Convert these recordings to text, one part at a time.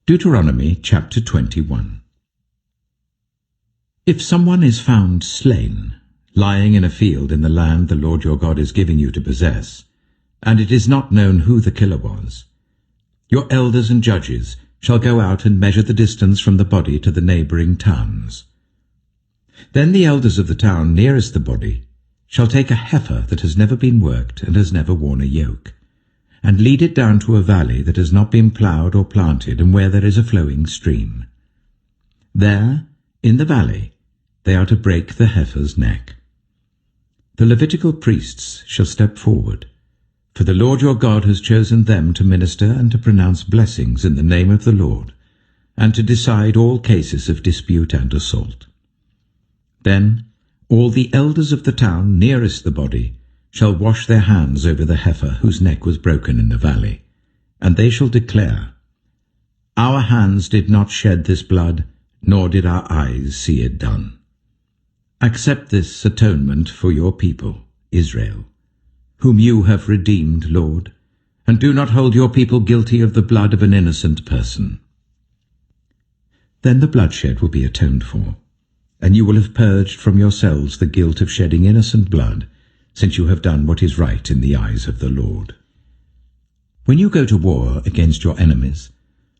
Deuteronomy chapter 21. If someone is found slain, lying in a field in the land the Lord your God is giving you to possess, and it is not known who the killer was, your elders and judges shall go out and measure the distance from the body to the neighboring towns. Then the elders of the town nearest the body shall take a heifer that has never been worked and has never worn a yoke, and lead it down to a valley that has not been ploughed or planted, and where there is a flowing stream. There, in the valley, they are to break the heifer's neck. The Levitical priests shall step forward, for the Lord your God has chosen them to minister and to pronounce blessings in the name of the Lord, and to decide all cases of dispute and assault. Then all the elders of the town nearest the body shall wash their hands over the heifer whose neck was broken in the valley, and they shall declare, Our hands did not shed this blood, nor did our eyes see it done. Accept this atonement for your people, Israel, whom you have redeemed, Lord, and do not hold your people guilty of the blood of an innocent person. Then the bloodshed will be atoned for, and you will have purged from yourselves the guilt of shedding innocent blood, since you have done what is right in the eyes of the Lord. When you go to war against your enemies,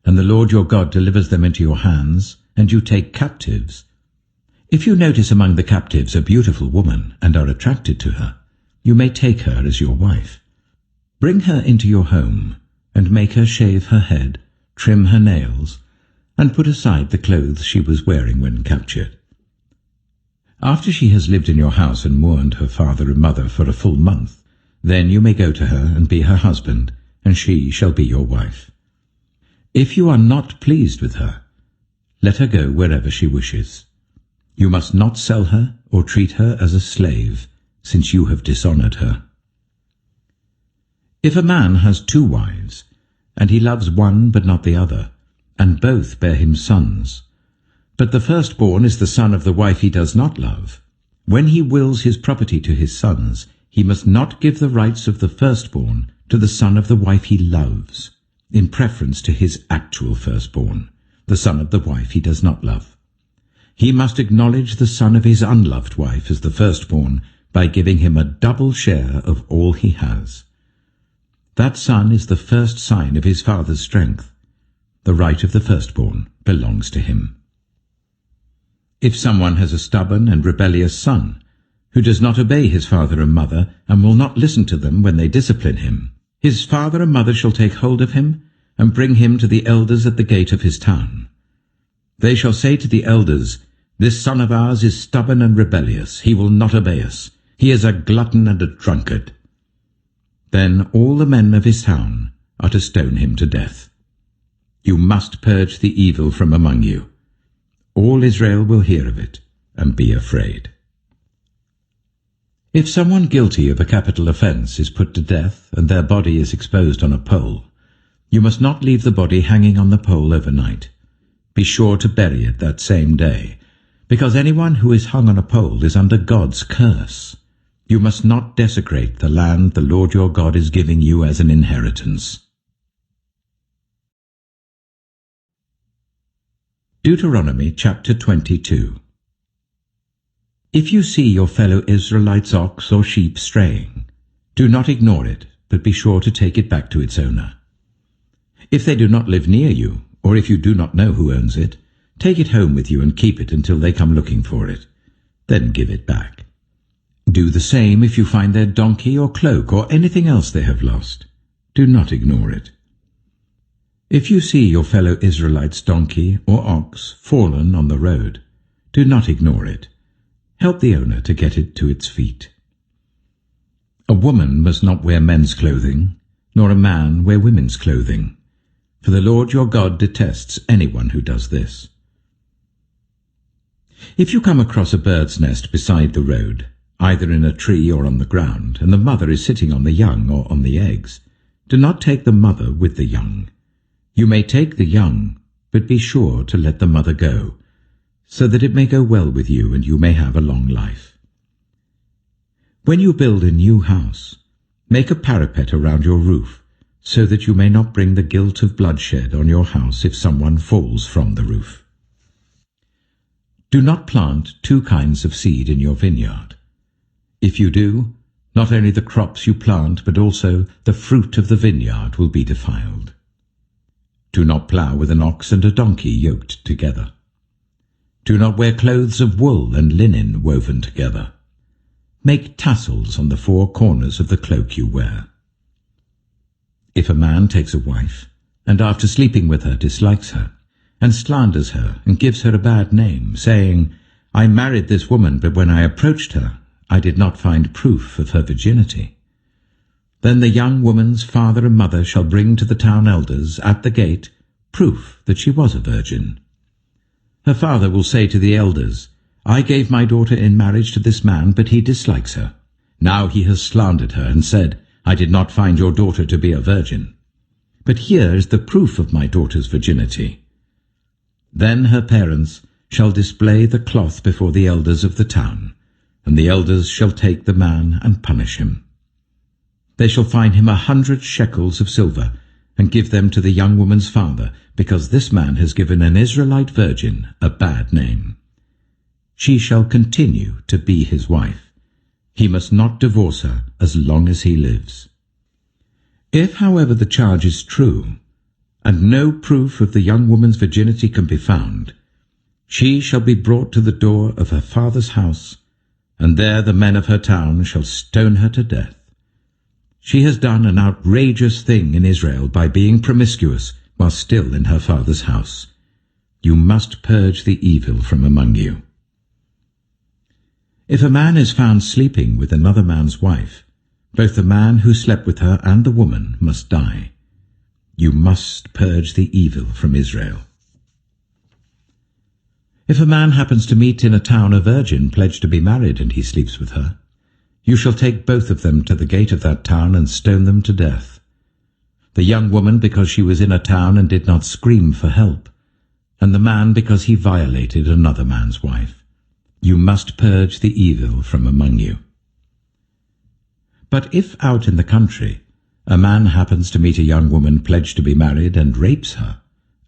and the Lord your God delivers them into your hands, and you take captives, if you notice among the captives a beautiful woman and are attracted to her, you may take her as your wife. Bring her into your home, and make her shave her head, trim her nails, and put aside the clothes she was wearing when captured. After she has lived in your house and mourned her father and mother for a full month, then you may go to her and be her husband, and she shall be your wife. If you are not pleased with her, let her go wherever she wishes. You must not sell her or treat her as a slave, since you have dishonored her. If a man has 2 wives, and he loves one but not the other, and both bear him sons, but the firstborn is the son of the wife he does not love, when he wills his property to his sons, he must not give the rights of the firstborn to the son of the wife he loves, in preference to his actual firstborn, the son of the wife he does not love. He must acknowledge the son of his unloved wife as the firstborn by giving him a double share of all he has. That son is the first sign of his father's strength. The right of the firstborn belongs to him. If someone has a stubborn and rebellious son, who does not obey his father and mother, and will not listen to them when they discipline him, his father and mother shall take hold of him, and bring him to the elders at the gate of his town. They shall say to the elders, This son of ours is stubborn and rebellious, he will not obey us, he is a glutton and a drunkard. Then all the men of his town are to stone him to death. You must purge the evil from among you. All Israel will hear of it and be afraid. If someone guilty of a capital offense is put to death and their body is exposed on a pole, you must not leave the body hanging on the pole overnight. Be sure to bury it that same day, because anyone who is hung on a pole is under God's curse. You must not desecrate the land the Lord your God is giving you as an inheritance. Deuteronomy chapter 22. If you see your fellow Israelites' ox or sheep straying, do not ignore it, but be sure to take it back to its owner. If they do not live near you, or if you do not know who owns it, take it home with you and keep it until they come looking for it. Then give it back. Do the same if you find their donkey or cloak or anything else they have lost. Do not ignore it. If you see your fellow Israelites' donkey or ox fallen on the road, do not ignore it. Help the owner to get it to its feet. A woman must not wear men's clothing, nor a man wear women's clothing, for the Lord your God detests anyone who does this. If you come across a bird's nest beside the road, either in a tree or on the ground, and the mother is sitting on the young or on the eggs, do not take the mother with the young. You may take the young, but be sure to let the mother go, so that it may go well with you and you may have a long life. When you build a new house, make a parapet around your roof, so that you may not bring the guilt of bloodshed on your house if someone falls from the roof. Do not plant 2 kinds of seed in your vineyard. If you do, not only the crops you plant, but also the fruit of the vineyard will be defiled. Do not plough with an ox and a donkey yoked together. Do not wear clothes of wool and linen woven together. Make tassels on the 4 corners of the cloak you wear. If a man takes a wife, and after sleeping with her dislikes her, and slanders her and gives her a bad name, saying, I married this woman, but when I approached her, I did not find proof of her virginity, then the young woman's father and mother shall bring to the town elders at the gate proof that she was a virgin. Her father will say to the elders, I gave my daughter in marriage to this man, but he dislikes her. Now he has slandered her and said, I did not find your daughter to be a virgin. But here is the proof of my daughter's virginity. Then her parents shall display the cloth before the elders of the town, and the elders shall take the man and punish him. They shall fine him 100 shekels of silver, and give them to the young woman's father, because this man has given an Israelite virgin a bad name. She shall continue to be his wife. He must not divorce her as long as he lives. If, however, the charge is true, and no proof of the young woman's virginity can be found, she shall be brought to the door of her father's house, and there the men of her town shall stone her to death. She has done an outrageous thing in Israel by being promiscuous while still in her father's house. You must purge the evil from among you. If a man is found sleeping with another man's wife, both the man who slept with her and the woman must die. You must purge the evil from Israel. If a man happens to meet in a town a virgin pledged to be married and he sleeps with her, you shall take both of them to the gate of that town and stone them to death. The young woman because she was in a town and did not scream for help, and the man because he violated another man's wife. You must purge the evil from among you. But if out in the country a man happens to meet a young woman pledged to be married and rapes her,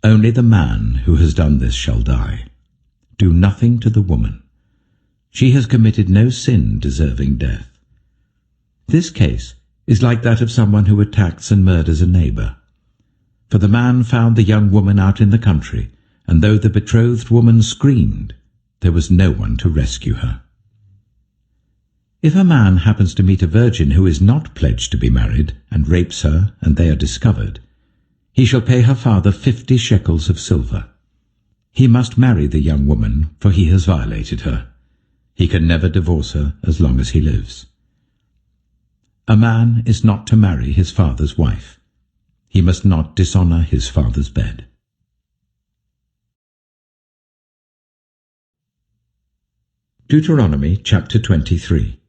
only the man who has done this shall die. Do nothing to the woman. She has committed no sin deserving death. This case is like that of someone who attacks and murders a neighbor. For the man found the young woman out in the country, and though the betrothed woman screamed, there was no one to rescue her. If a man happens to meet a virgin who is not pledged to be married, and rapes her, and they are discovered, he shall pay her father 50 shekels of silver. He must marry the young woman, for he has violated her. He can never divorce her as long as he lives. A man is not to marry his father's wife. He must not dishonor his father's bed. Deuteronomy chapter 23.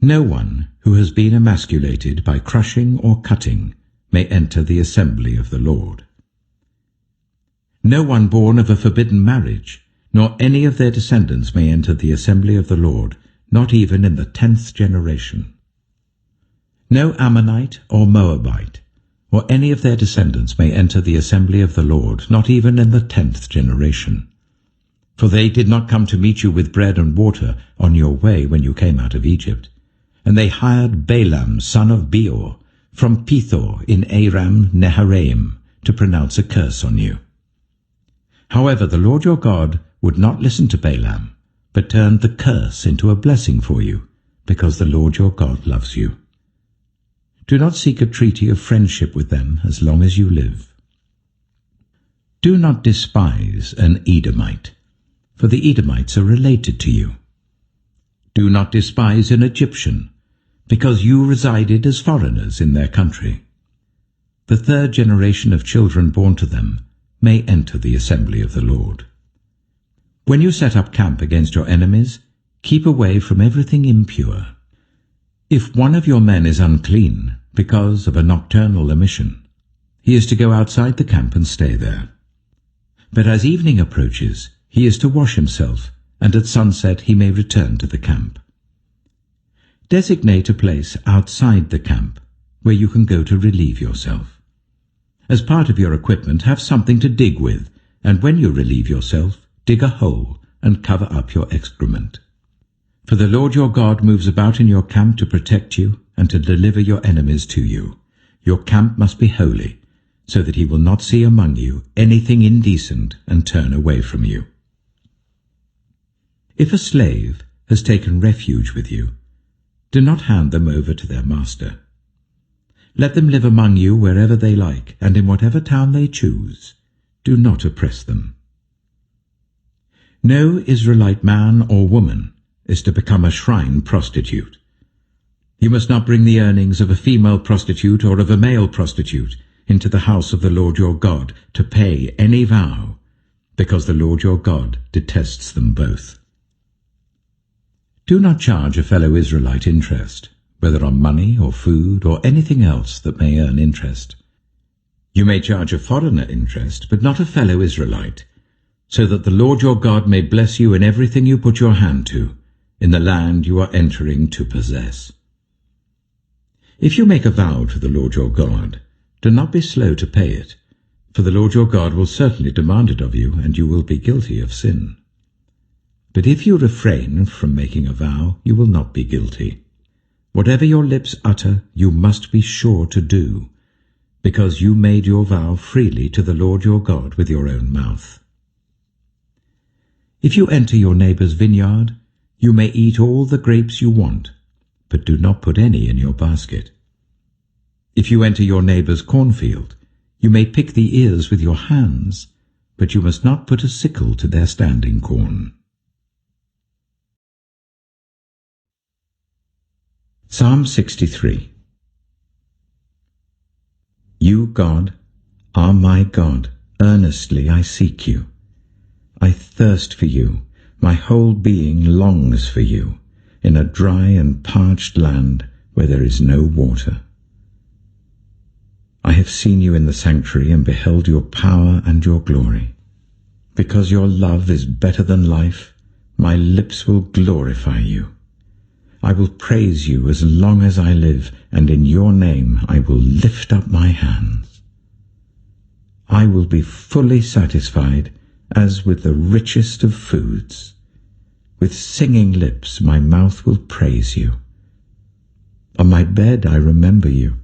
No one who has been emasculated by crushing or cutting may enter the assembly of the Lord. No one born of a forbidden marriage, nor any of their descendants may enter the assembly of the Lord, not even in the 10th generation. No Ammonite or Moabite, or any of their descendants may enter the assembly of the Lord, not even in the 10th generation. For they did not come to meet you with bread and water on your way when you came out of Egypt. And they hired Balaam son of Beor from Pethor in Aram Naharaim to pronounce a curse on you. However, the Lord your God would not listen to Balaam, but turned the curse into a blessing for you, because the Lord your God loves you. Do not seek a treaty of friendship with them as long as you live. Do not despise an Edomite, for the Edomites are related to you. Do not despise an Egyptian, because you resided as foreigners in their country. The 3rd generation of children born to them may enter the assembly of the Lord. When you set up camp against your enemies, keep away from everything impure. If one of your men is unclean because of a nocturnal emission, he is to go outside the camp and stay there. But as evening approaches, he is to wash himself, and at sunset he may return to the camp. Designate a place outside the camp, where you can go to relieve yourself. As part of your equipment, have something to dig with, and when you relieve yourself, dig a hole and cover up your excrement. For the Lord your God moves about in your camp to protect you and to deliver your enemies to you. Your camp must be holy, so that he will not see among you anything indecent and turn away from you. If a slave has taken refuge with you, do not hand them over to their master. Let them live among you wherever they like, and in whatever town they choose. Do not oppress them. No Israelite man or woman is to become a shrine prostitute. You must not bring the earnings of a female prostitute or of a male prostitute into the house of the Lord your God to pay any vow, because the Lord your God detests them both. Do not charge a fellow Israelite interest, whether on money or food or anything else that may earn interest. You may charge a foreigner interest, but not a fellow Israelite, so that the Lord your God may bless you in everything you put your hand to, in the land you are entering to possess. If you make a vow to the Lord your God, do not be slow to pay it, for the Lord your God will certainly demand it of you, and you will be guilty of sin. But if you refrain from making a vow, you will not be guilty. Whatever your lips utter, you must be sure to do, because you made your vow freely to the Lord your God with your own mouth. If you enter your neighbor's vineyard, you may eat all the grapes you want, but do not put any in your basket. If you enter your neighbor's cornfield, you may pick the ears with your hands, but you must not put a sickle to their standing corn. Psalm 63. You, God, are my God. Earnestly I seek you. I thirst for you. My whole being longs for you, in a dry and parched land where there is no water. I have seen you in the sanctuary and beheld your power and your glory. Because your love is better than life, my lips will glorify you. I will praise you as long as I live, and in your name I will lift up my hands. I will be fully satisfied as with the richest of foods. With singing lips my mouth will praise you. On my bed I remember you.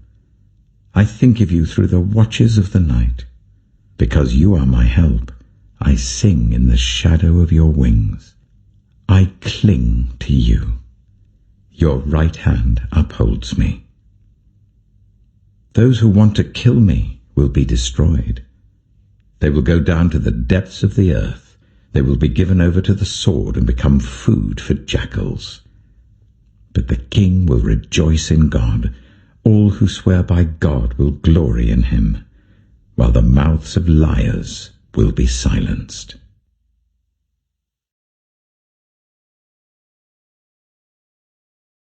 I think of you through the watches of the night. Because you are my help, I sing in the shadow of your wings. I cling to you. Your right hand upholds me. Those who want to kill me will be destroyed. They will go down to the depths of the earth. They will be given over to the sword and become food for jackals. But the king will rejoice in God. All who swear by God will glory in him, while the mouths of liars will be silenced.